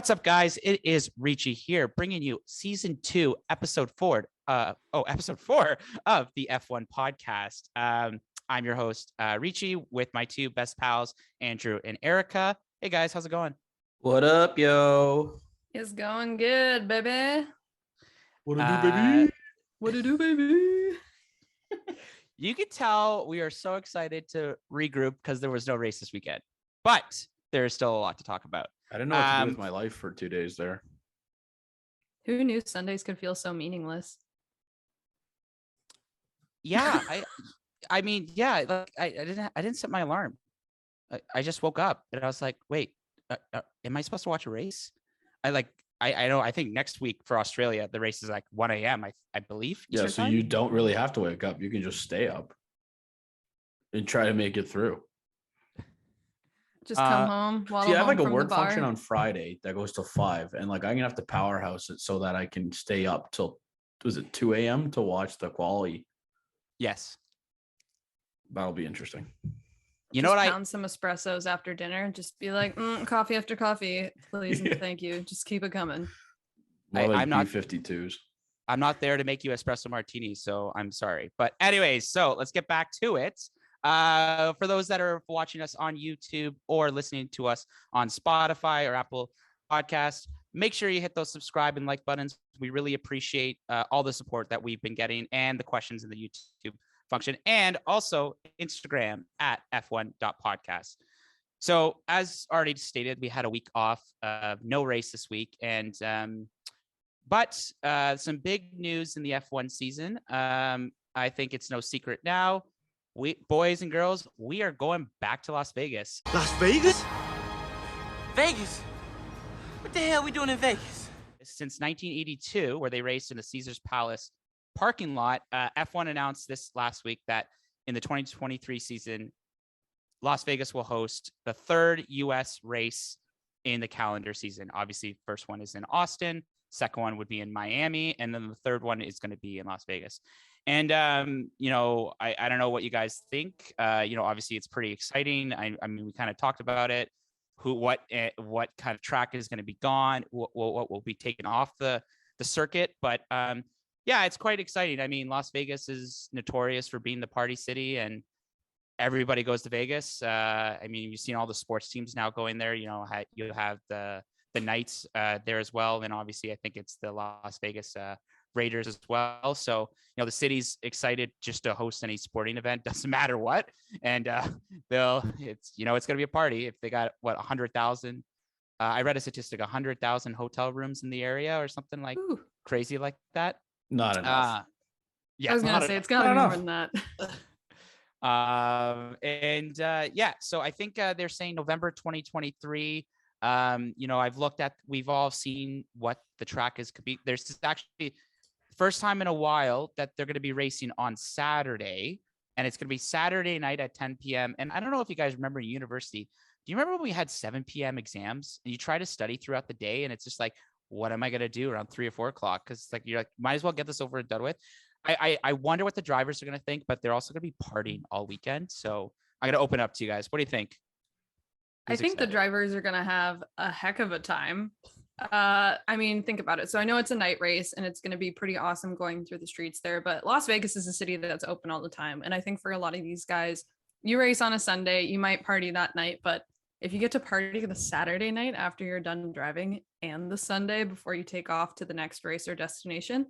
What's up, guys? It is Ricci here, bringing you season 2, episode 4. Episode 4 of the F1 podcast. I'm your host, Ricci, with my two best pals, Andrew and Erica. Hey guys, how's it going? What up, yo? It's going good, baby. What to do, baby? What to do, baby? You can tell we are so excited to regroup because there was no race this weekend, but there's still a lot to talk about. I didn't know what to do with my life for 2 days there. Who knew Sundays could feel so meaningless? Yeah, I mean, yeah, like I didn't set my alarm. I just woke up and I was like, wait, am I supposed to watch a race? I know. I think next week for Australia, the race is like 1 a.m. I believe. Yeah, so you don't really have to wake up. You can just stay up and try to make it through. Just come home. See, I have like a work function on Friday that goes till 5, and like I'm gonna have to powerhouse it so that I can stay up till 2 a.m. to watch the quali. Yes, that'll be interesting. You know what? Pound some espressos after dinner. Just be like, coffee after coffee, please and thank you. Just keep it coming. I'm not B52s. I'm not there to make you espresso martinis, so I'm sorry. But anyways, so let's get back to it. For those that are watching us on YouTube or listening to us on Spotify or Apple Podcasts, make sure you hit those subscribe and like buttons. We really appreciate all the support that we've been getting and the questions in the YouTube function, and also Instagram at f1.podcast. So as already stated, we had a week off, no race this week, and but some big news in the F1 season. I think it's no secret now. We, boys and girls, we are going back to Las Vegas. Las Vegas? Vegas? What the hell are we doing in Vegas? Since 1982, where they raced in the Caesars Palace parking lot, F1 announced this last week that in the 2023 season, Las Vegas will host the third U.S. race in the calendar season. Obviously, first one is in Austin, second one would be in Miami, and then the third one is going to be in Las Vegas. And, I don't know what you guys think. Obviously it's pretty exciting. I mean, we kind of talked about it, what kind of track is going to be gone, what will be taken off the circuit. But yeah, it's quite exciting. I mean, Las Vegas is notorious for being the party city, and everybody goes to Vegas. I mean, you've seen all the sports teams now going there. You have the Knights there as well. And obviously I think it's the Las Vegas Raiders as well. So, the city's excited just to host any sporting event, doesn't matter what. And it's going to be a party. If they got 100,000, I read a statistic, 100,000 hotel rooms in the area or something like crazy like that. Not enough. Yeah, I was going to say it's got to be more than that. So I think they're saying November 2023. I've looked at, we've all seen what the track is could be. There's actually first time in a while that they're going to be racing on Saturday, and it's going to be Saturday night at 10 p.m. And I don't know if you guys remember in university, do you remember when we had 7 p.m. exams and you try to study throughout the day and it's just like, what am I going to do around 3 or 4 o'clock? Because you're like, might as well get this over and done with. I wonder what the drivers are going to think, but they're also going to be partying all weekend. So I'm going to open up to you guys. What do you think? I think the drivers are going to have a heck of a time. I mean, think about it. So I know it's a night race and it's going to be pretty awesome going through the streets there, but Las Vegas is a city that's open all the time. And I think for a lot of these guys, you race on a Sunday, you might party that night, but if you get to party the Saturday night after you're done driving and the Sunday before you take off to the next race or destination,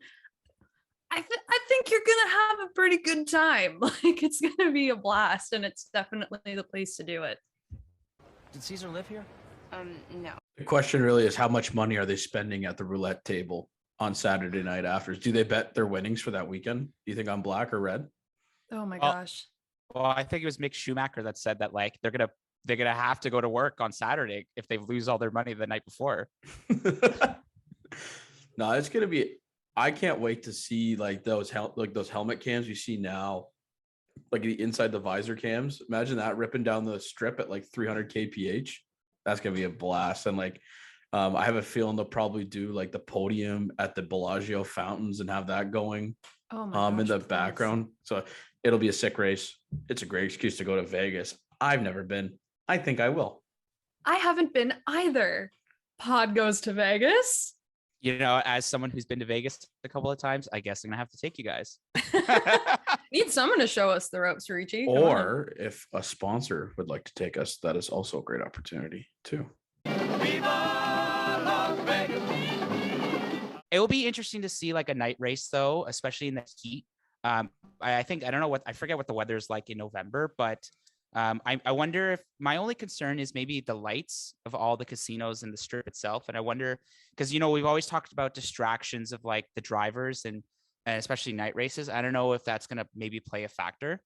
I think you're going to have a pretty good time. Like, it's going to be a blast, and it's definitely the place to do it. Did Caesar live here? No. The question really is, how much money are they spending at the roulette table on Saturday night after? Do they bet their winnings for that weekend? Do you think on black or red? Oh my gosh. Well, I think it was Mick Schumacher that said that, like, they're gonna have to go to work on Saturday if they lose all their money the night before. No, it's gonna be. I can't wait to see like those helmet cams you see now, like the inside the visor cams. Imagine that ripping down the strip at like 300 kph. That's gonna be a blast. And like, I have a feeling they'll probably do like the podium at the Bellagio fountains and have that going in the background. So it'll be a sick race. It's a great excuse to go to Vegas. I've never been. I think I will. I haven't been either. Pod goes to Vegas. You know, as someone who's been to Vegas a couple of times, I guess I'm gonna have to take you guys. Need someone to show us the ropes, Ricci. Or if a sponsor would like to take us, that is also a great opportunity too. It will be interesting to see like a night race though, especially in the heat. I think, I don't know I forget what the weather is like in November, but I wonder if my only concern is maybe the lights of all the casinos and the strip itself. And I wonder, because, you know, we've always talked about distractions of like the drivers and especially night races. I don't know if that's going to maybe play a factor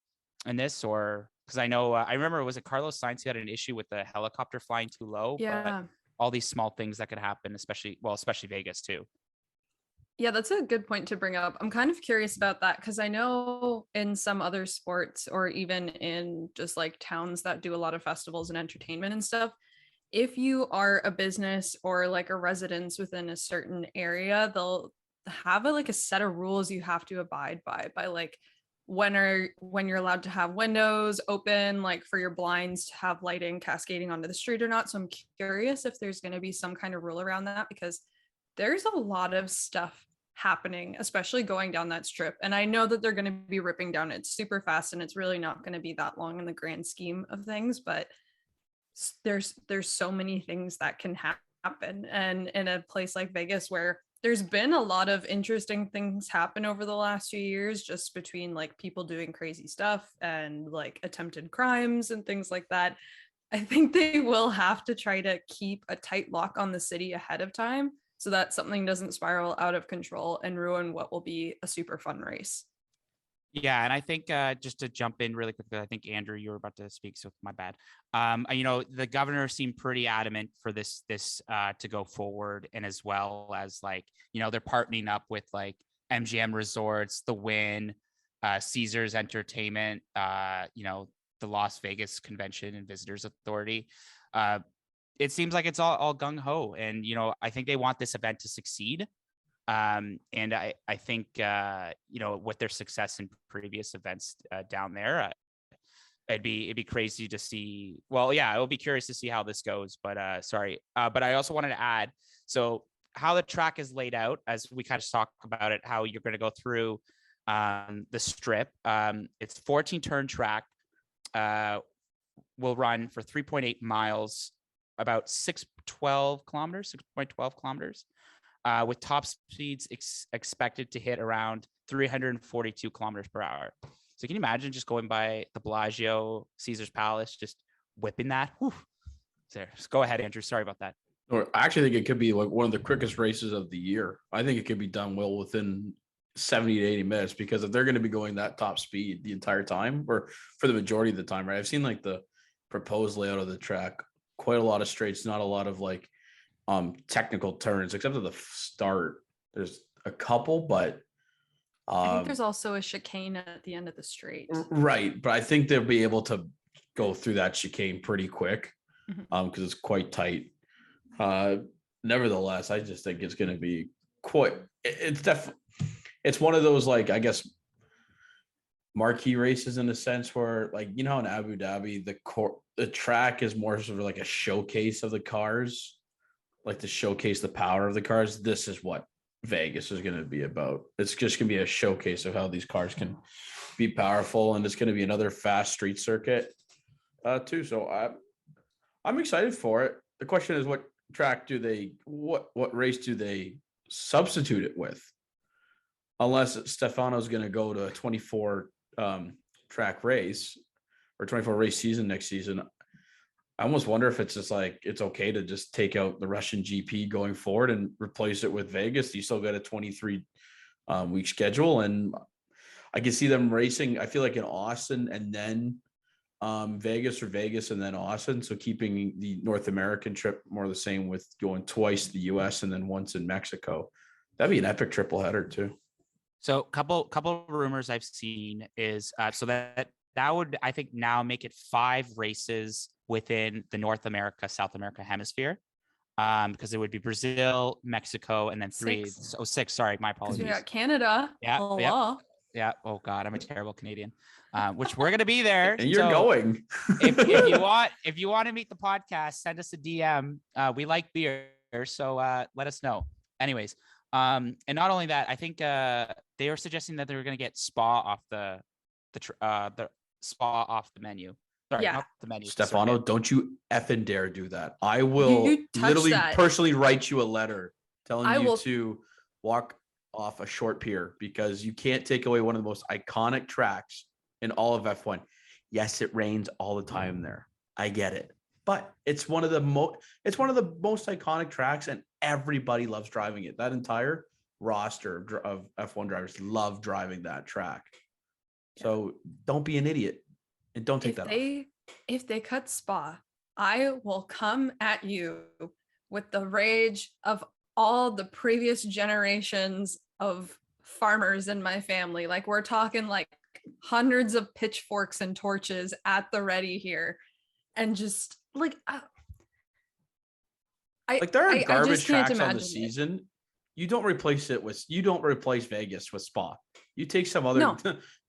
in this, or because I know, I remember, was it Carlos Sainz who had an issue with the helicopter flying too low? Yeah. But all these small things that could happen, especially Vegas too. Yeah, that's a good point to bring up. I'm kind of curious about that because I know in some other sports or even in just like towns that do a lot of festivals and entertainment and stuff, if you are a business or like a residence within a certain area, they'll have like a set of rules you have to abide by like when you're allowed to have windows open, like for your blinds to have lighting cascading onto the street or not. So I'm curious if there's going to be some kind of rule around that, because there's a lot of stuff happening, especially going down that strip. And I know that they're going to be ripping down it super fast and it's really not going to be that long in the grand scheme of things, but there's so many things that can happen. And in a place like Vegas where there's been a lot of interesting things happen over the last few years, just between like people doing crazy stuff and like attempted crimes and things like that, I think they will have to try to keep a tight lock on the city ahead of time so that something doesn't spiral out of control and ruin what will be a super fun race. Yeah, and I think just to jump in really quickly, I think Andrew, you were about to speak, so my bad. You know, the governor seemed pretty adamant for this to go forward, and as well as like, you know, they're partnering up with like MGM Resorts, the Wynn, Caesars Entertainment, you know, the Las Vegas Convention and Visitors Authority. It seems like it's all gung ho, and you know, I think they want this event to succeed. And I think you know, with their success in previous events down there, it'd be crazy to see. Well, yeah, I will be curious to see how this goes. But but I also wanted to add, so how the track is laid out, as we kind of talk about it, how you're going to go through the strip. It's 14 turn track. Will run for 3.8 miles, about 6.12 kilometers, with top speeds expected to hit around 342 kilometers per hour. So can you imagine just going by the Bellagio, Caesar's Palace, just whipping that? Whew. There. Just go ahead, Andrew. Sorry about that. Or I actually think it could be like one of the quickest races of the year. I think it could be done well within 70 to 80 minutes, because if they're going to be going that top speed the entire time, or for the majority of the time, right? I've seen like the proposed layout of the track, quite a lot of straights, not a lot of like technical turns, except at the start. There's a couple, but I think there's also a chicane at the end of the straight. Right, but I think they'll be able to go through that chicane pretty quick, because it's quite tight. Nevertheless, I just think it's going to be quite. It's one of those, like, I guess, marquee races in a sense where, like, you know, in Abu Dhabi, the track is more sort of like a showcase of the cars, like to showcase the power of the cars. This is what Vegas is going to be about. It's just going to be a showcase of how these cars can be powerful, and it's going to be another fast street circuit too. So I'm excited for it. The question is, what track do they, what race do they substitute it with? Unless Stefano's going to go to a 24 track race or 24 race season next season. I almost wonder if it's just like, it's okay to just take out the Russian GP going forward and replace it with Vegas. You still got a 23 week schedule, and I can see them racing, I feel like, in Austin and then Vegas, or Vegas and then Austin. So keeping the North American trip more the same, with going twice the US and then once in Mexico. That'd be an epic triple header too. So couple of rumors I've seen is so that would, I think, now make it 5 races within the North America, South America hemisphere, because it would be Brazil, Mexico, and then 6. Sorry, my apologies. We got Canada. Yeah. Oh God, I'm a terrible Canadian. Which we're gonna be there. And you're going. if you want to meet the podcast, send us a DM. We like beer. So let us know. Anyways, and not only that, I think they were suggesting that they were going to get Spa off the Spa off the menu. Sorry, not the menu. Stefano, don't you effing dare do that. I will literally personally write you a letter telling you to walk off a short pier, because you can't take away one of the most iconic tracks in all of F1. Yes, it rains all the time there. I get it. But it's one of the most iconic tracks, and everybody loves driving it. That entire roster of F1 drivers love driving that track. So don't be an idiot and don't take that off. If they cut Spa, I will come at you with the rage of all the previous generations of farmers in my family. Like, we're talking like hundreds of pitchforks and torches at the ready here. And just like, there are garbage tracks on the season. You don't replace Vegas with Spa. You take some other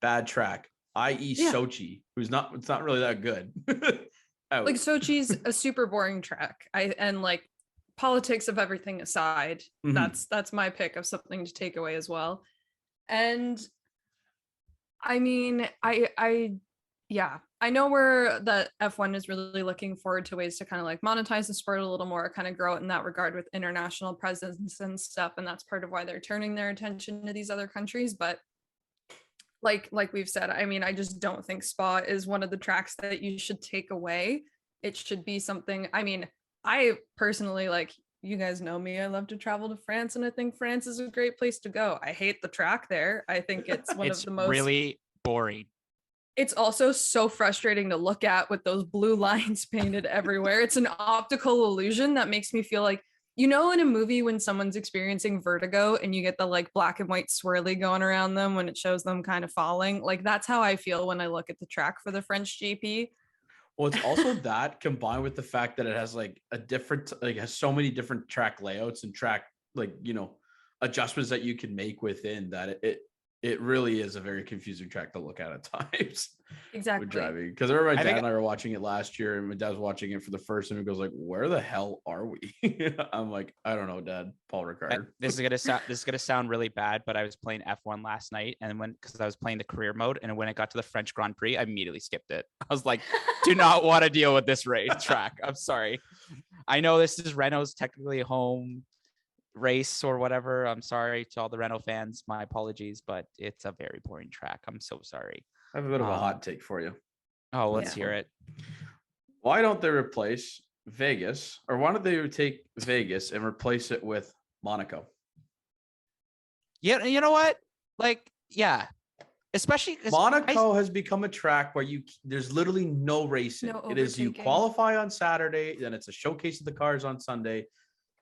bad track, i.e. Sochi, it's not really that good. Like, Sochi's a super boring track. And like, politics of everything aside, that's my pick of something to take away as well. And I mean, I know that F1 is really looking forward to ways to kind of like monetize the sport a little more, kind of grow it in that regard with international presence and stuff. And that's part of why they're turning their attention to these other countries. But like we've said, I mean, I just don't think Spa is one of the tracks that you should take away. It should be something, I mean, I personally, like, you guys know me, I love to travel to France, and I think France is a great place to go. I hate the track there. I think it's one of the most really boring. It's also so frustrating to look at with those blue lines painted everywhere. It's an optical illusion that makes me feel like, you know, in a movie when someone's experiencing vertigo and you get the like black and white swirly going around them when it shows them kind of falling. Like, that's how I feel when I look at the track for the French GP. Well, it's also that combined with the fact that it has like has so many different track layouts and track, like, you know, adjustments that you can make within that. It really is a very confusing track to look at times. Exactly. With driving. Because I remember my dad and I were watching it last year, and my dad was watching it for the first time. He goes like, "Where the hell are we?" I'm like, "I don't know, Dad." Paul Ricard. This is gonna sound really bad, but I was playing F1 last night, and because I was playing the career mode, and when it got to the French Grand Prix, I immediately skipped it. I was like, "Do not want to deal with this race track." I'm sorry. I know this is Renault's technically home race or whatever. I'm sorry to all the Renault fans. My apologies, but it's a very boring track. I'm so sorry. I have a bit of a hot take for you. Oh, let's hear it. Why don't they replace Vegas, or why don't they take Vegas and replace it with Monaco? Yeah, you know what? Like, yeah. Especially because Monaco has become a track where there's literally no racing. It is you qualify on Saturday, then it's a showcase of the cars on Sunday.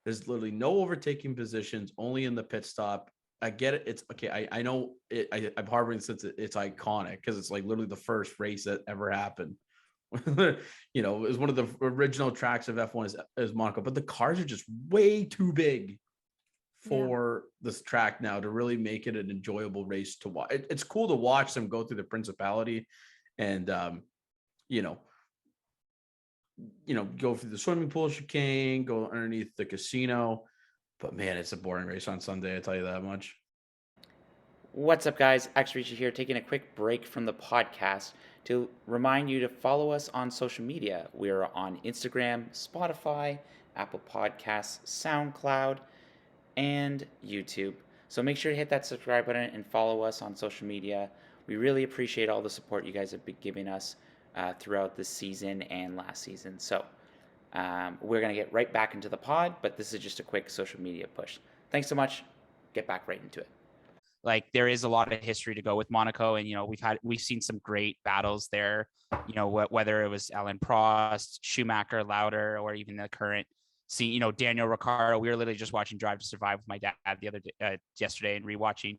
There's literally no overtaking positions, only in the pit stop. I get it. It's okay. I know it. I'm harboring since it's iconic because it's like literally the first race that ever happened. You know, it was one of the original tracks of F1 is Monaco, but the cars are just way too big for this track now to really make it an enjoyable race to watch. It's cool to watch them go through the Principality and, go through the swimming pool chicane, go underneath the casino. But man, it's a boring race on Sunday, I tell you that much. What's up, guys? Ricci here, taking a quick break from the podcast to remind you to follow us on social media. We're on Instagram, Spotify, Apple Podcasts, SoundCloud, and YouTube. So make sure to hit that subscribe button and follow us on social media. We really appreciate all the support you guys have been giving us throughout this season and last season. So we're going to get right back into the pod, but this is just a quick social media push. Thanks so much. Get back right into it. Like, there is a lot of history to go with Monaco, and we've seen some great battles there. You know, whether it was Alain Prost, Schumacher, Lauder, or even the current scene. You know, Daniel Ricciardo. We were literally just watching Drive to Survive with my dad the other day, yesterday, and rewatching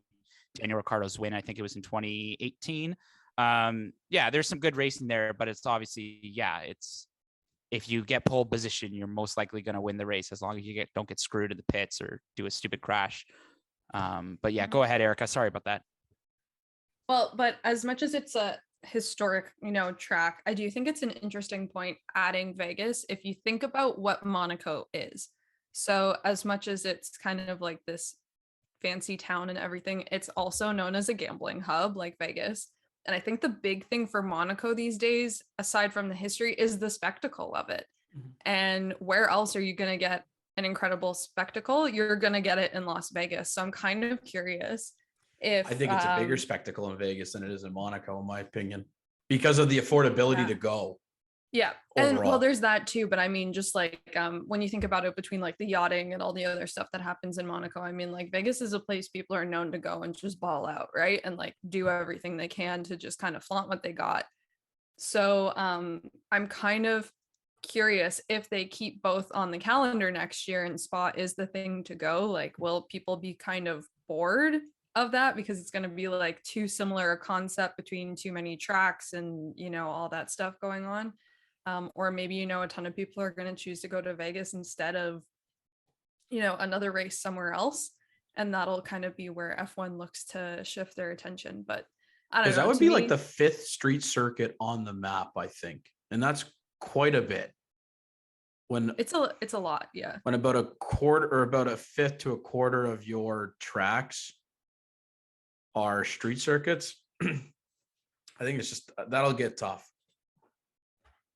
Daniel Ricciardo's win. I think it was in 2018. There's some good racing there, but it's obviously it's if you get pole position, you're most likely going to win the race as long as you don't get screwed in the pits or do a stupid crash. But yeah, go ahead, Erica. Sorry about that. Well, but as much as it's a historic, track, I do think it's an interesting point adding Vegas if you think about what Monaco is. So as much as it's kind of like this fancy town and everything, it's also known as a gambling hub like Vegas. And I think the big thing for Monaco these days, aside from the history, is the spectacle of it. And where else are you going to get an incredible spectacle? You're going to get it in Las Vegas. So I'm kind of curious if I think it's a bigger spectacle in Vegas than it is in Monaco, in my opinion, because of the affordability to go. Yeah. Overall. And well, there's that too. But I mean, just like when you think about it, between like the yachting and all the other stuff that happens in Monaco, I mean, like Vegas is a place people are known to go and just ball out, right? And like do everything they can to just kind of flaunt what they got. So I'm kind of curious if they keep both on the calendar next year and Spa is the thing to go. Like, will people be kind of bored of that because it's going to be like too similar a concept between too many tracks and, you know, all that stuff going on? Or maybe, you know, a ton of people are going to choose to go to Vegas instead of, you know, another race somewhere else. And that'll kind of be where F1 looks to shift their attention. But I don't know. Because that would be like the 5th street circuit on the map, I think. And that's quite a bit. When it's a lot, yeah. When about a quarter or about a fifth to a quarter of your tracks are street circuits, I think it's just that'll get tough.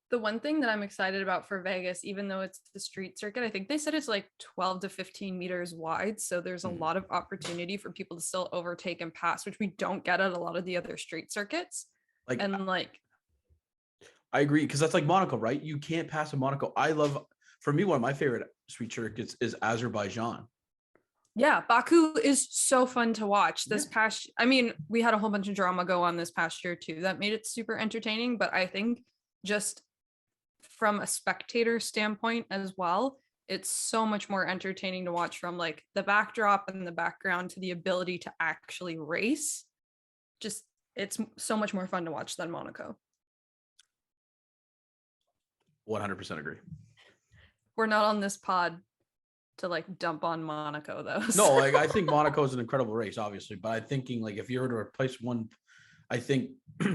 The one thing that I'm excited about for Vegas, even though it's the street circuit, I think they said it's like 12 to 15 meters wide. So there's a lot of opportunity for people to still overtake and pass, which we don't get at a lot of the other street circuits. I agree, because that's like Monaco, right? You can't pass in Monaco. For me, one of my favorite street circuits is Azerbaijan. Yeah, Baku is so fun to watch. I mean, we had a whole bunch of drama go on this past year too. That made it super entertaining, but I think just from a spectator standpoint as well, it's so much more entertaining to watch, from like the backdrop and the background to the ability to actually race. Just, it's so much more fun to watch than Monaco. 100% agree. We're not on this pod to like dump on Monaco though. No, like I think Monaco is an incredible race, obviously, but I'm thinking like if you were to replace one, I think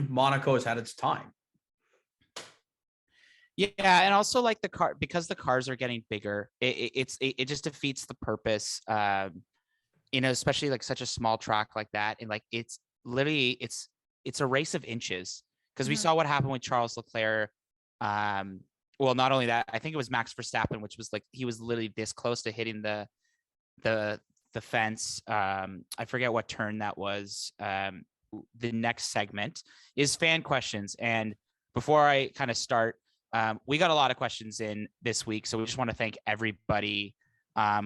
Monaco has had its time. Yeah, and also like because the cars are getting bigger, it just defeats the purpose. You know, especially like such a small track like that, and like it's literally it's a race of inches, because we saw what happened with Charles Leclerc. Well, not only that, I think it was Max Verstappen, which was like he was literally this close to hitting the fence. I forget what turn that was. The next segment is fan questions, and before I kind of start, we got a lot of questions in this week, so we just want to thank everybody,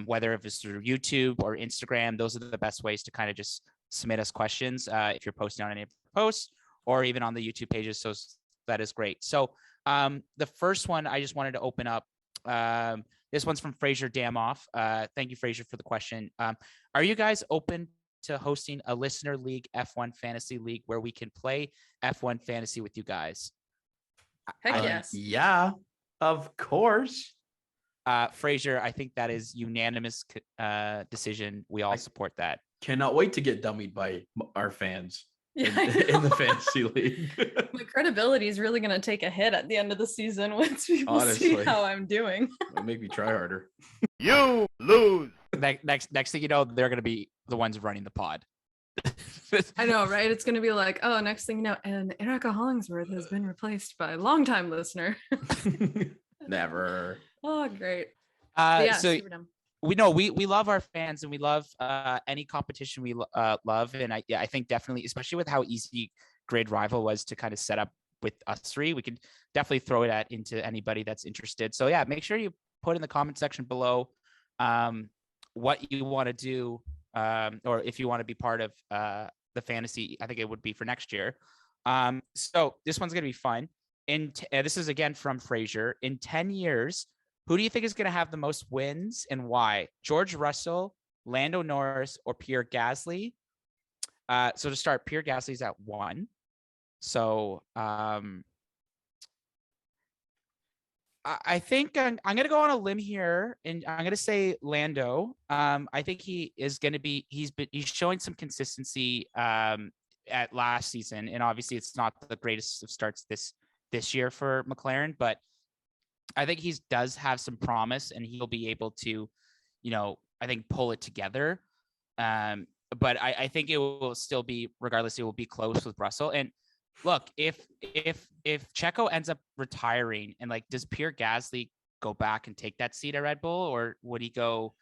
whether if it's through YouTube or Instagram. Those are the best ways to kind of just submit us questions if you're posting on any posts or even on the YouTube pages. So that is great. So the first one I just wanted to open up. This one's from Fraser Damoff. Thank you, Fraser, for the question. Are you guys open to hosting a listener league F1 fantasy league where we can play F1 fantasy with you guys? Heck yes. Yeah, of course. Fraser, I think that is unanimous decision. We all support that. Cannot wait to get dummied by our fans in the fantasy league. My credibility is really going to take a hit at the end of the season once people see how I'm doing. It'll make me try harder. You lose. Next thing you know, they're going to be the ones running the pod. I know, right? It's going to be like, oh, next thing you know, and Erica Hollingsworth has been replaced by a longtime listener. Never. Oh, great. So we know we love our fans, and we love any competition we love. And I think definitely, especially with how easy Grid Rival was to kind of set up with us three, we could definitely throw it into anybody that's interested. So yeah, make sure you put in the comment section below what you want to do, or if you want to be part of the fantasy. I think it would be for next year. So this one's going to be fun. This is again from Fraser. In 10 years, who do you think is going to have the most wins and why? George Russell, Lando Norris, or Pierre Gasly? So to start, Pierre Gasly's at 1. So I think I'm going to go on a limb here, and I'm going to say Lando. I think he is going to be. He's showing some consistency at last season, and obviously it's not the greatest of starts this year for McLaren, but I think he does have some promise, and he'll be able to I think pull it together. But I think it will still be, regardless, it will be close with Russell. And look, if Checo ends up retiring, and like, does Pierre Gasly go back and take that seat at Red Bull, or would he go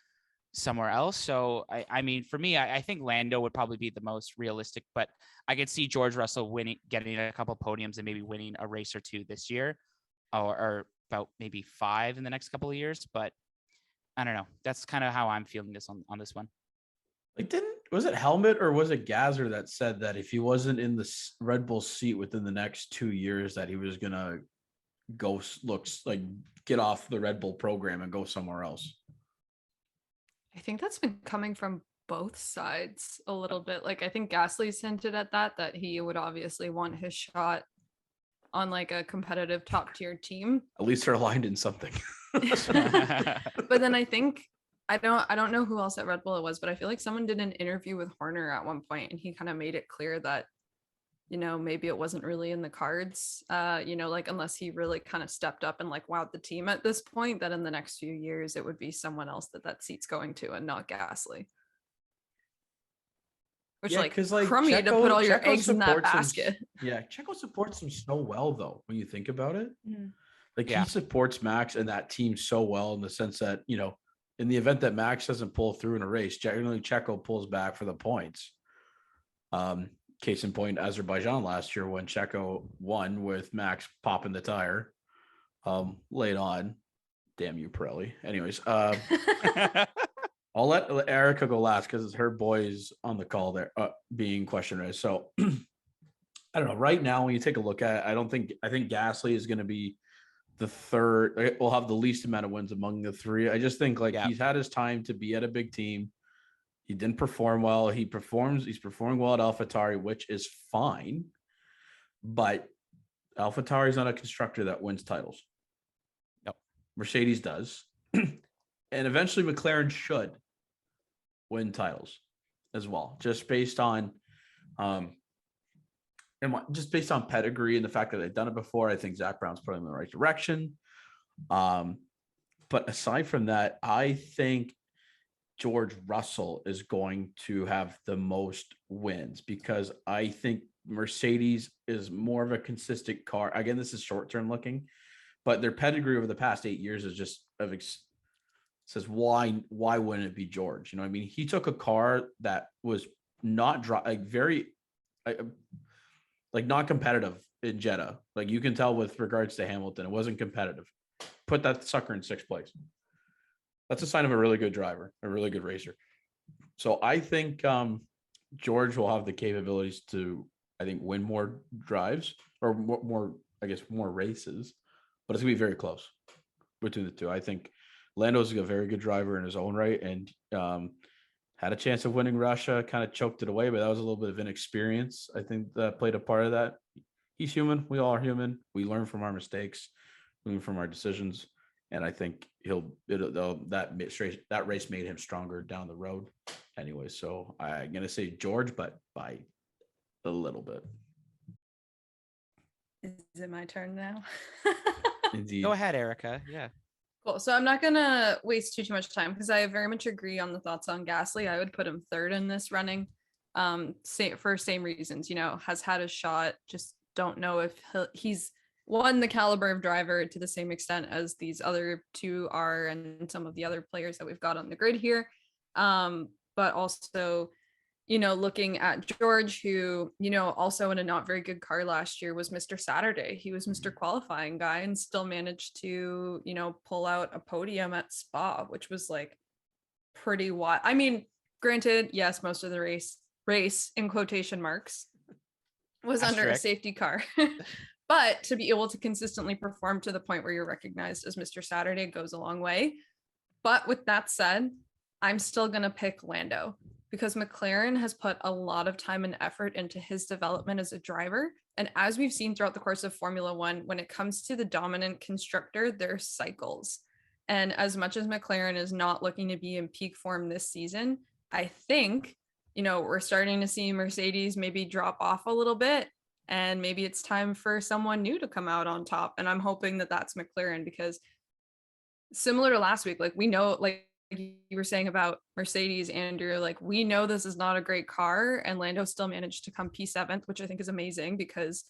somewhere else? So I mean, for me, I think Lando would probably be the most realistic, but I could see George Russell getting a couple podiums and maybe winning a race or two this year, or about maybe 5 in the next couple of years. But I don't know. That's kind of how I'm feeling this on this one. Like, was it Helmet or was it Gazzer that said that if he wasn't in the Red Bull seat within the next 2 years, that he was gonna get off the Red Bull program and go somewhere else? I think that's been coming from both sides a little bit. Like, I think Gasly's hinted at that he would obviously want his shot on like a competitive top tier team. At least they're aligned in something. But then I think I don't know who else at Red Bull it was, but I feel like someone did an interview with Horner at one point, and he kind of made it clear that, maybe it wasn't really in the cards, like, unless he really kind of stepped up and like wowed the team at this point, that in the next few years it would be someone else that seat's going to, and not Gasly. Which, yeah, like, like crummy Checo, to put all your Checo eggs in that supports basket. Checo supports him so well, though, when you think about it. Mm. Like, Yeah. he supports Max and that team so well, in the sense that, in the event that Max doesn't pull through in a race, generally Checo pulls back for the points. Case in point, Azerbaijan last year, when Checo won with Max popping the tire late on. Damn you, Pirelli. Anyways, I'll let Erica go last because it's her boys on the call there being questioned. So I don't know. Right now, when you take a look at it, I think Gasly is going to be the third. Will have the least amount of wins among the three. I just think he's had his time to be at a big team. He didn't perform well. He's performing well at AlphaTauri, which is fine. But AlphaTauri is not a constructor that wins titles. No. Mercedes does. And eventually McLaren should win titles as well, just based on pedigree and the fact that they've done it before. I think Zach Brown's putting them in the right direction. But aside from that, I think George Russell is going to have the most wins, because I think Mercedes is more of a consistent car. Again, this is short-term looking, but their pedigree over the past 8 years is just says why wouldn't it be George? I mean, he took a car that was not not competitive in Jeddah. Like, you can tell with regards to Hamilton, it wasn't competitive. Put that sucker in 6th place. That's a sign of a really good driver, a really good racer. So I think George will have the capabilities to, win more drives, or more races, but it's gonna be very close between the two. I think Lando's a very good driver in his own right, and had a chance of winning Russia, kind of choked it away, but that was a little bit of inexperience. I think that played a part of that. He's human. We all are human. We learn from our mistakes, we learn from our decisions. And I think that race made him stronger down the road anyway. So I'm going to say George, but by a little bit. Is it my turn now? Indeed. Go ahead, Erica. Yeah. Cool. So I'm not going to waste too much time, because I very much agree on the thoughts on Gasly. I would put him third in this running, for same reasons. Has had a shot. Just don't know if he's the caliber of driver to the same extent as these other two are, and some of the other players that we've got on the grid here. But also, looking at George, who, also in a not very good car last year, was Mr. Saturday. He was Mr. Qualifying guy, and still managed to, pull out a podium at Spa, which was like pretty wild. I mean, granted, yes, most of the race in quotation marks was under a safety car. But to be able to consistently perform to the point where you're recognized as Mr. Saturday goes a long way. But with that said, I'm still going to pick Lando, because McLaren has put a lot of time and effort into his development as a driver. And as we've seen throughout the course of Formula One, when it comes to the dominant constructor, there's cycles. And as much as McLaren is not looking to be in peak form this season, I think, we're starting to see Mercedes maybe drop off a little bit. And maybe it's time for someone new to come out on top. And I'm hoping that that's McLaren, because similar to last week, like, we know, like, you were saying about Mercedes, Andrew, like we know this is not a great car, and Lando still managed to come P7th, which I think is amazing because,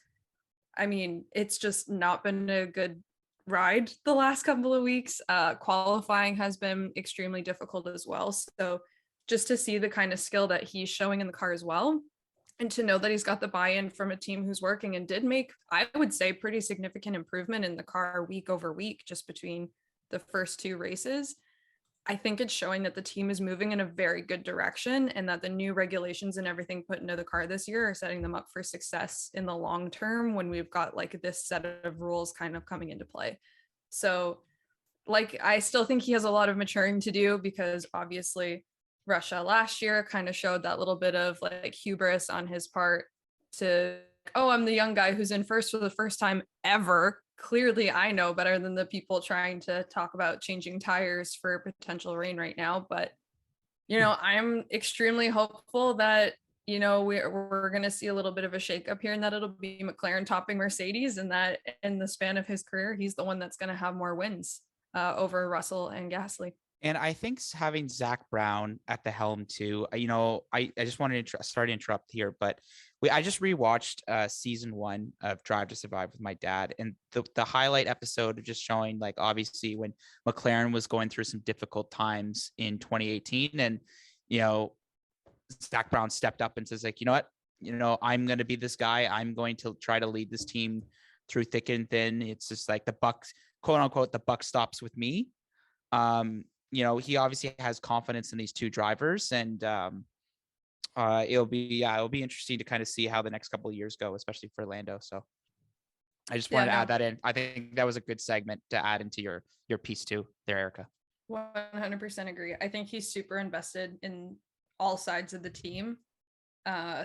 I mean, it's just not been a good ride the last couple of weeks. Qualifying has been extremely difficult as well. So just to see the kind of skill that he's showing in the car as well, and to know that he's got the buy-in from a team who's working and did make, I would say, pretty significant improvement in the car week over week, just between the first two races. I think it's showing that the team is moving in a very good direction, and that the new regulations and everything put into the car this year are setting them up for success in the long term when we've got like this set of rules kind of coming into play. So like, I still think he has a lot of maturing to do, because obviously Russia last year kind of showed that little bit of like hubris on his part to, oh, I'm the young guy who's in first for the first time ever. Clearly I know better than the people trying to talk about changing tires for potential rain right now. But, you know, I'm extremely hopeful that, you know, we're going to see a little bit of a shakeup here, and that it'll be McLaren topping Mercedes, and that in the span of his career, he's the one that's going to have more wins over Russell and Gasly. And I think having Zach Brown at the helm too, you know, I just wanted to sorry to interrupt here, but I just rewatched season 1 of Drive to Survive with my dad, and the highlight episode of just showing, like, obviously when McLaren was going through some difficult times in 2018, and, you know, Zach Brown stepped up and says, like, you know what, you know, I'm going to be this guy. I'm going to try to lead this team through thick and thin. It's just like the buck, quote unquote, the buck stops with me. You know, he obviously has confidence in these two drivers, and it'll be interesting to kind of see how the next couple of years go, especially for Lando. So I just wanted to add that in. I think that was a good segment to add into your piece too there, Erica. 100% agree. I think he's super invested in all sides of the team.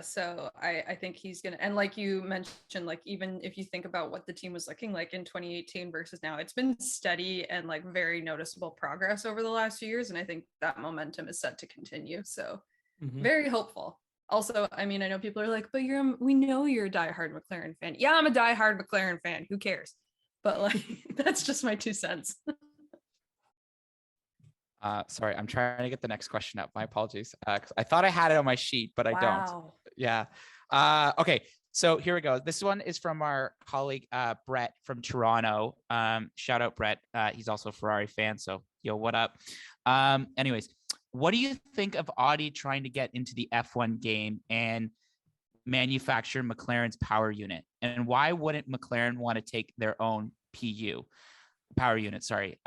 So I think he's gonna, and like you mentioned, like even if you think about what the team was looking like in 2018 versus now, it's been steady and like very noticeable progress over the last few years, and I think that momentum is set to continue. So very hopeful. Also, I mean, I know people are like, but we know you're a diehard McLaren fan. Yeah, I'm a diehard McLaren fan. Who cares? But like, that's just my 2 cents. Sorry, I'm trying to get the next question up. My apologies. 'Cause I thought I had it on my sheet, but I don't. Yeah. Okay. So here we go. This one is from our colleague, Brett from Toronto. Shout out Brett. He's also a Ferrari fan. So, yo, what up? Anyways, what do you think of Audi trying to get into the F1 game and manufacture McLaren's power unit? And why wouldn't McLaren want to take their own power unit? Sorry.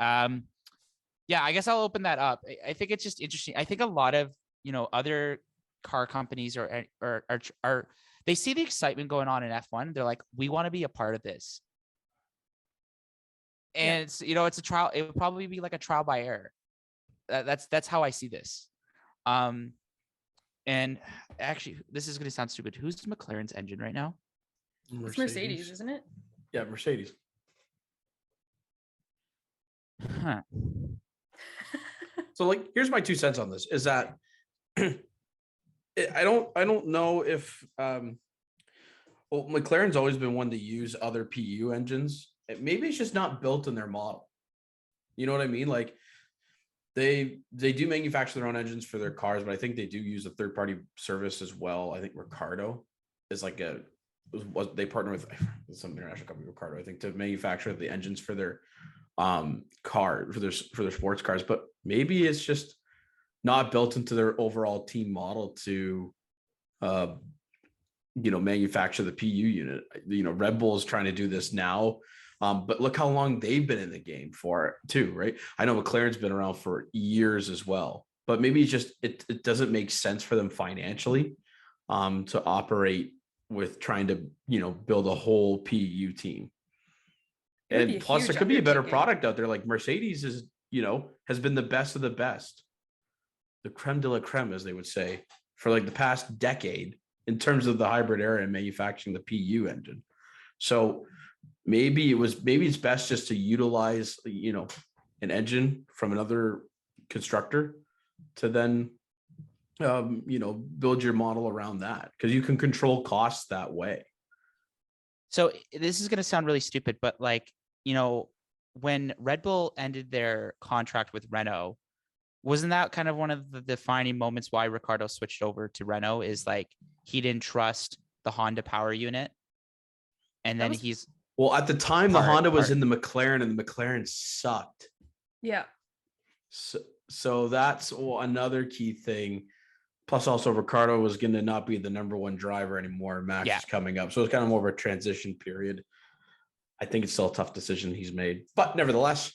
Yeah, I guess I'll open that up. I think it's just interesting. I think a lot of, you know, other car companies are they see the excitement going on in F1. They're like, we want to be a part of this. And it's, you know, it's a trial. It would probably be like a trial by error. That's how I see this. And actually, this is going to sound stupid. Who's McLaren's engine right now? It's Mercedes, isn't it? Yeah, Mercedes. Huh. So, like, here's my 2 cents on this: is that I don't know if McLaren's always been one to use other PU engines. Maybe it's just not built in their model. You know what I mean? Like, they do manufacture their own engines for their cars, but I think they do use a third-party service as well. I think Ricardo is like they partner with some international company, Ricardo, I think, to manufacture the engines for their car, for their sports cars. But maybe it's just not built into their overall team model to you know, manufacture the PU unit. You know, Red Bull is trying to do this now, but look how long they've been in the game for too, right? I know McLaren's been around for years as well, but maybe it's just it doesn't make sense for them financially to operate with trying to, you know, build a whole PU team. And plus, there could be a better product out there. Like Mercedes is, you know, has been the best of the best, the creme de la creme, as they would say, for like the past decade in terms of the hybrid era and manufacturing the PU engine. So maybe it's best just to utilize, you know, an engine from another constructor to then, you know, build your model around that, because you can control costs that way. So this is going to sound really stupid, but like, you know, when Red Bull ended their contract with Renault, wasn't that kind of one of the defining moments why Ricciardo switched over to Renault? Is like he didn't trust the Honda power unit, and then he's well at the time the Honda was in the McLaren, and the McLaren sucked. Yeah. So that's another key thing. Plus, also Ricciardo was going to not be the number one driver anymore. Max is coming up, so it's kind of more of a transition period. I think it's still a tough decision he's made, but nevertheless,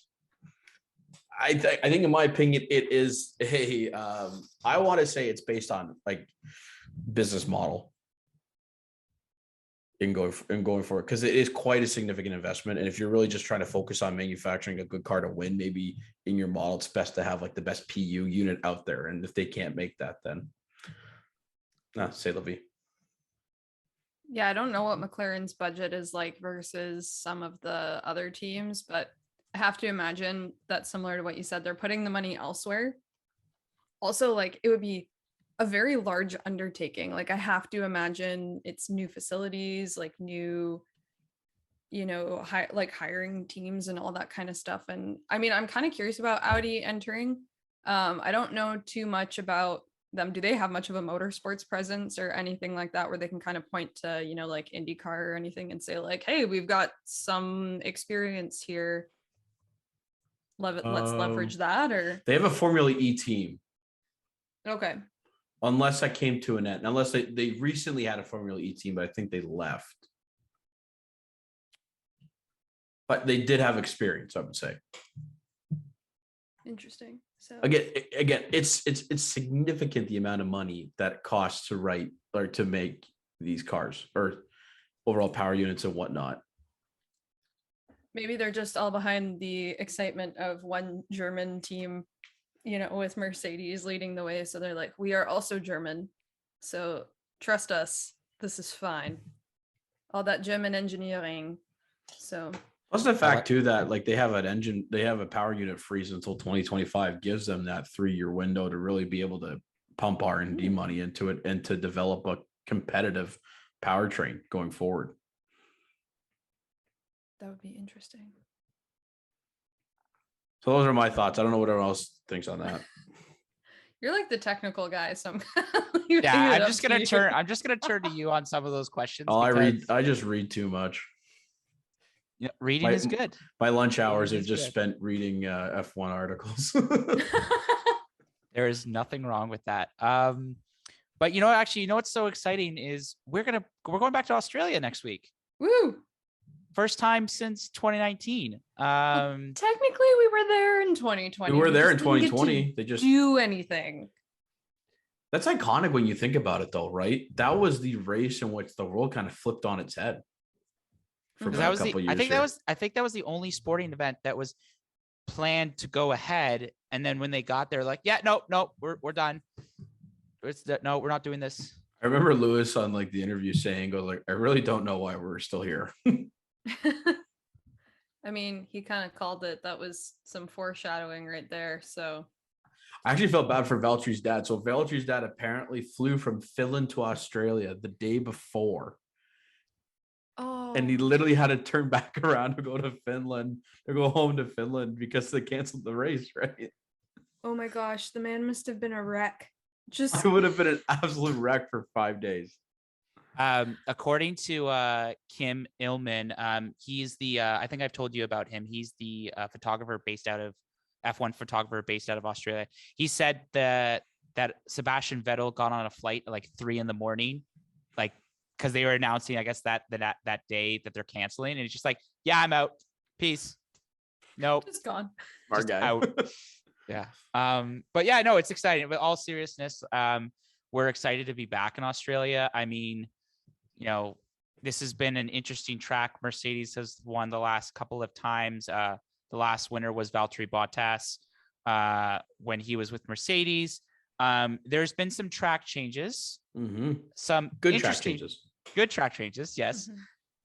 I think in my opinion, it is I want to say it's based on like business model in going for it, because it is quite a significant investment. And if you're really just trying to focus on manufacturing a good car to win, maybe in your model, it's best to have like the best PU unit out there. And if they can't make that, then say la vie. Yeah, I don't know what McLaren's budget is like versus some of the other teams, but I have to imagine that similar to what you said, they're putting the money elsewhere. Also, like it would be a very large undertaking. Like I have to imagine it's new facilities, like new, hiring teams and all that kind of stuff. And I mean, I'm kind of curious about Audi entering. I don't know too much about them. Do they have much of a motorsports presence or anything like that where they can kind of point to, like IndyCar or anything and say like, hey, we've got some experience here. Let's leverage that. Or they have a Formula E team. Okay. Unless that came to an end. Unless they recently had a Formula E team, but I think they left. But they did have experience, I would say. Interesting. So again, it's significant the amount of money that it costs to write or to make these cars or overall power units and whatnot. Maybe they're just all behind the excitement of one German team, with Mercedes leading the way. So they're like, we are also German. So trust us. This is fine. All that German engineering. So plus the fact too that like they have a power unit freeze until 2025 gives them that 3-year window to really be able to pump R&D money into it and to develop a competitive powertrain going forward. That would be interesting. So those are my thoughts. I don't know what everyone else thinks on that. You're like the technical guy, so I'm I'm just gonna turn to you on some of those questions. I just read too much. Yeah, reading is good. My lunch hours are just spent reading F1 articles. There is nothing wrong with that. But what's so exciting is we're going back to Australia next week. Woo! First time since 2019. Technically, we were there in 2020. We were there in 2020. They just do anything. That's iconic when you think about it, though, right? That was the race in which the world kind of flipped on its head. For about a couple years. I think that was the only sporting event that was planned to go ahead, and then when they got there, like, yeah, no, we're done. No, we're not doing this. I remember Lewis on like the interview saying, "Go like, I really don't know why we're still here." I mean, he kind of called it. That was some foreshadowing right there. So I actually felt bad for Valtteri's dad. So Valtteri's dad apparently flew from Finland to Australia the day before. Oh. And he literally had to turn back around to go to Finland or go home to Finland because they canceled the race, right? Oh my gosh, the man must have been a wreck. It would have been an absolute wreck for 5 days. According to Kim Illman, he's the I think I've told you about him. He's the photographer based out of F1 photographer based out of Australia. He said that Sebastian Vettel got on a flight at like 3 a.m, like because they were announcing, I guess that day that they're canceling, and he's just like, yeah, I'm out. Peace. Nope. It's gone. Our guy. Out. Yeah. But yeah, no, it's exciting. But all seriousness, we're excited to be back in Australia. I mean, this has been an interesting track. Mercedes has won the last couple of times. The last winner was Valtteri Bottas when he was with Mercedes. There's been some track changes. Mm-hmm. Some good track changes. Good track changes, yes.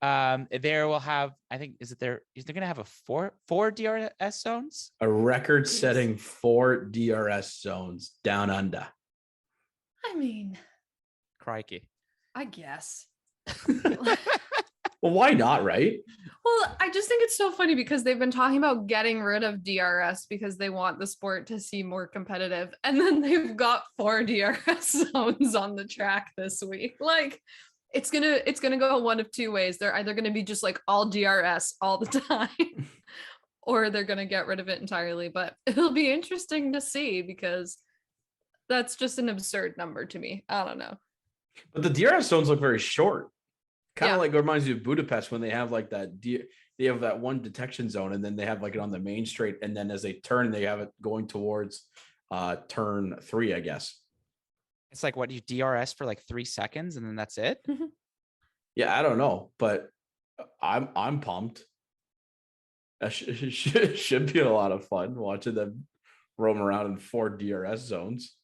Mm-hmm. There will have, I think, is they're going to have a four DRS zones? A record-setting 4 DRS zones down under. I mean, crikey. I guess. Well, why not, right? Well, I just think it's so funny because they've been talking about getting rid of DRS because they want the sport to seem more competitive. And then they've got 4 DRS zones on the track this week. Like it's gonna go one of 2 ways. They're either gonna be just like all DRS all the time, or they're gonna get rid of it entirely. But it'll be interesting to see because that's just an absurd number to me. I don't know. But the DRS zones look very short. Kind of Yeah. like reminds you of Budapest when they have like that they have that one detection zone and then they have like it on the main straight, and then as they turn they have it going towards turn 3, I guess. It's like what, you DRS for like 3 seconds and then that's it? Yeah, I don't know, but I'm pumped. That should be a lot of fun watching them roam around in 4 DRS zones.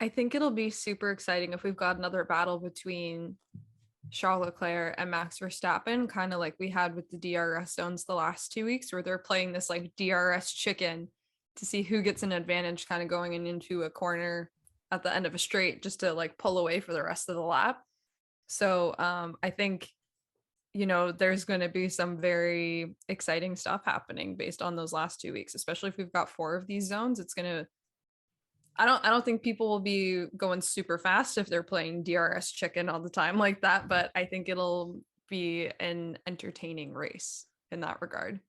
I think it'll be super exciting if we've got another battle between Charles Leclerc and Max Verstappen, kind of like we had with the DRS zones the last 2 weeks, where they're playing this like DRS chicken to see who gets an advantage kind of going into a corner at the end of a straight just to like pull away for the rest of the lap. So I think, you know, there's going to be some very exciting stuff happening based on those last 2 weeks, especially if we've got 4 of these zones. It's going to, I don't think people will be going super fast if they're playing DRS chicken all the time like that, but I think it'll be an entertaining race in that regard.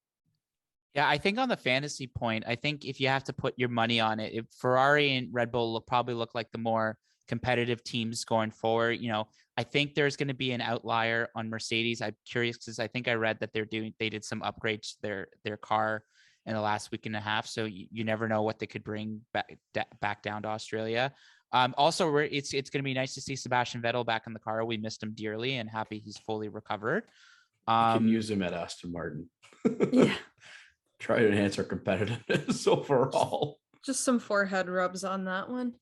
Yeah, I think on the fantasy point, I think if you have to put your money on it, if Ferrari and Red Bull will probably look like the more competitive teams going forward. You know, I think there's going to be an outlier on Mercedes. I'm curious because I think I read that they did some upgrades to their car in the last week and a half. So you never know what they could bring back down to Australia. Also, it's going to be nice to see Sebastian Vettel back in the car. We missed him dearly and happy he's fully recovered. You can use him at Aston Martin. Yeah. Try to enhance our competitiveness overall. Just some forehead rubs on that one.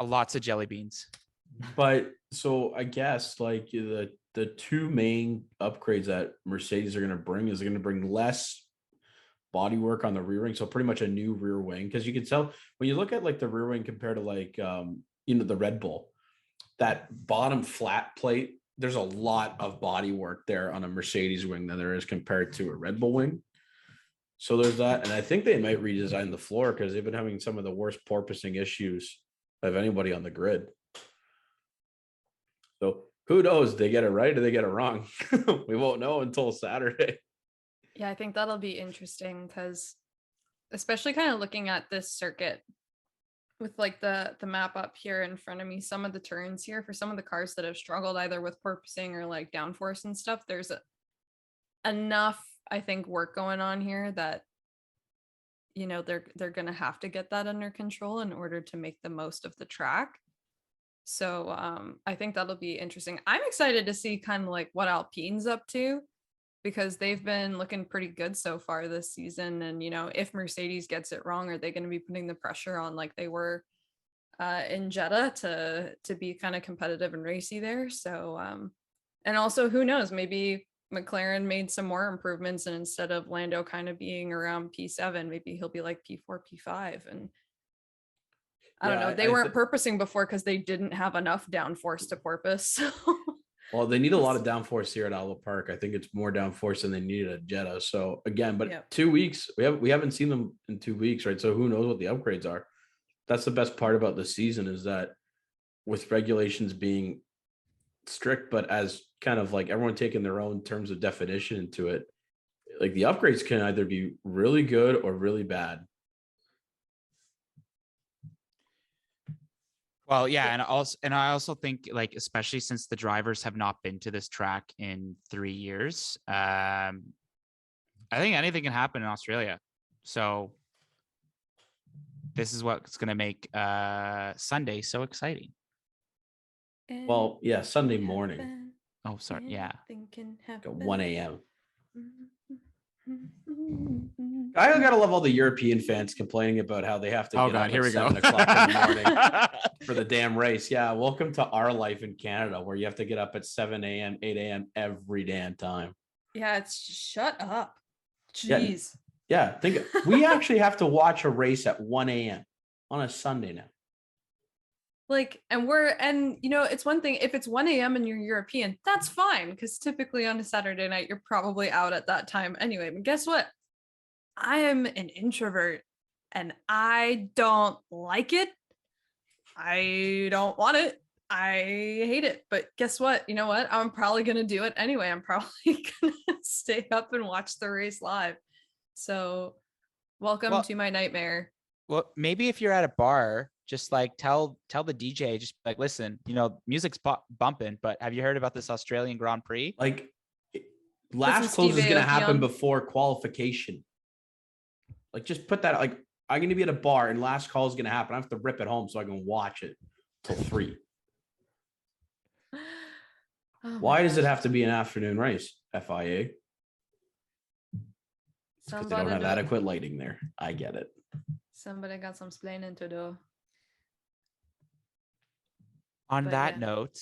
Lots of jelly beans. But so I guess like the 2 main upgrades that Mercedes are going to bring is they're going to bring less bodywork on the rear wing, so pretty much a new rear wing, because you can tell when you look at like the rear wing compared to like the Red Bull, that bottom flat plate, there's a lot of bodywork there on a Mercedes wing than there is compared to a Red Bull wing. So there's that, and I think they might redesign the floor because they've been having some of the worst porpoising issues of anybody on the grid. So who knows? They get it right or they get it wrong. We won't know until Saturday. Yeah, I think that'll be interesting because especially kind of looking at this circuit with like the map up here in front of me, some of the turns here for some of the cars that have struggled either with porpoising or like downforce and stuff, there's enough, I think, work going on here that, you know, they're going to have to get that under control in order to make the most of the track. So I think that'll be interesting. I'm excited to see kind of like what Alpine's up to, because they've been looking pretty good so far this season. And, you know, if Mercedes gets it wrong, are they going to be putting the pressure on like they were in Jeddah to be kind of competitive and racy there? So, and also who knows, maybe McLaren made some more improvements, and instead of Lando kind of being around P7, maybe he'll be like P4, P5. And I don't know. They weren't purposing before because they didn't have enough downforce to porpoise. So. Well, they need a lot of downforce here at Albert Park. I think it's more downforce than they needed at Jeddah. So again, but 2 weeks, we haven't seen them in 2 weeks, right? So who knows what the upgrades are? That's the best part about the season, is that with regulations being strict, but as kind of like everyone taking their own terms of definition into it, like the upgrades can either be really good or really bad. Well, yeah, and I also think, like, especially since the drivers have not been to this track in 3 years, I think anything can happen in Australia. So this is what's going to make Sunday so exciting. Well, yeah, Sunday morning. Oh, sorry. Yeah. At 1 a.m. I gotta love all the European fans complaining about how they have to get up here at we 7 go. o'clock in the morning for the damn race. Yeah, welcome to our life in Canada, where you have to get up at 7 a.m., 8 a.m. every damn time. Yeah, it's shut up. Jeez. Yeah, we actually have to watch a race at 1 a.m. on a Sunday now. And it's one thing if it's 1 a.m. and you're European, that's fine, because typically on a Saturday night you're probably out at that time anyway. But guess what? I am an introvert and I don't like it. I don't want it. I hate it. But guess what? You know what? I'm probably going to do it anyway. I'm probably going to stay up and watch the race live. So welcome to my nightmare. Well, maybe if you're at a bar, just like tell the DJ, just like, listen, music's bumping, but have you heard about this Australian Grand Prix? Like, last close is going to happen before qualification. Like, just put that, like, I'm going to be at a bar and last call is going to happen. I have to rip it home so I can watch it till 3. Why does it have to be an afternoon race, FIA? Because they don't have adequate lighting there. I get it. Somebody got some splaining to do. On that note,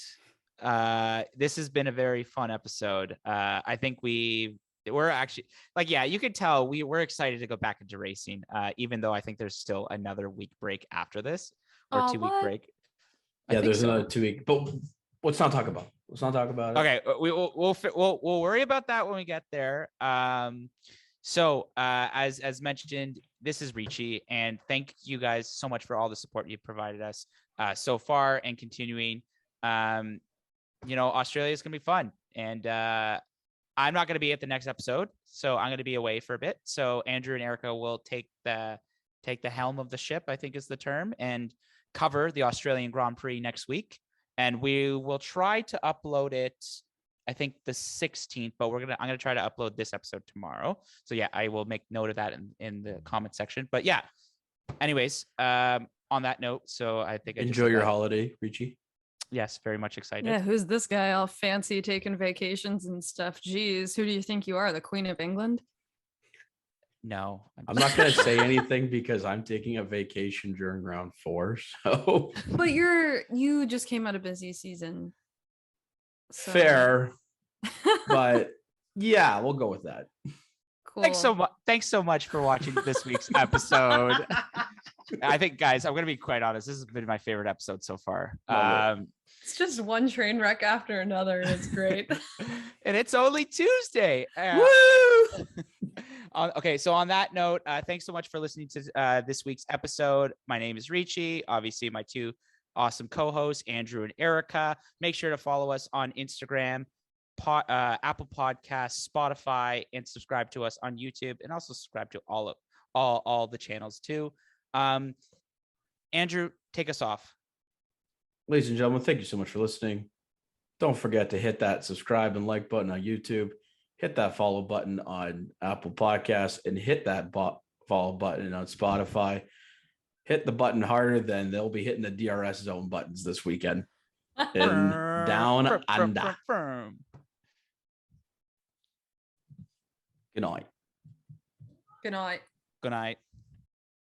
this has been a very fun episode. I think we're actually, like, yeah, you could tell we're excited to go back into racing, even though I think there's still another week break after this, or 2-week break. Yeah, there's another 2 week, but let's not talk about it. Okay, we'll worry about that when we get there. So as mentioned, this is Ricci, and thank you guys so much for all the support you've provided us so far and continuing. Australia is gonna be fun, and I'm not gonna be at the next episode, so I'm gonna be away for a bit. So Andrew and Erica will take the helm of the ship, I think is the term, and cover the Australian Grand Prix next week. And we will try to upload it, I think the 16th, but I'm gonna try to upload this episode tomorrow. So yeah, I will make note of that in the comment section. But yeah, anyways, on that note, so I think enjoy your holiday, Ricci. Yes, very much excited. Yeah, who's this guy all fancy taking vacations and stuff? Geez, who do you think you are, the Queen of England? No, I'm not gonna say anything because I'm taking a vacation during round 4. So, but you just came out of busy season. So. Fair, but yeah, we'll go with that. Cool. Thanks so much for watching this week's episode. I think, guys, I'm gonna be quite honest. This has been my favorite episode so far. It's just one train wreck after another, and it's great. And it's only Tuesday. Woo! Okay, so on that note, thanks so much for listening to this week's episode. My name is Ricci. Obviously, my 2 awesome co-hosts, Andrew and Erica. Make sure to follow us on Instagram, Apple Podcasts, Spotify, and subscribe to us on YouTube, and also subscribe to all the channels too. Andrew, take us off. Ladies and gentlemen, thank you so much for listening. Don't forget to hit that subscribe and like button on YouTube. Hit that follow button on Apple Podcasts, and hit that follow button on Spotify. Hit the button harder than they'll be hitting the DRS zone buttons this weekend. And down under. Good night. Good night. Good night.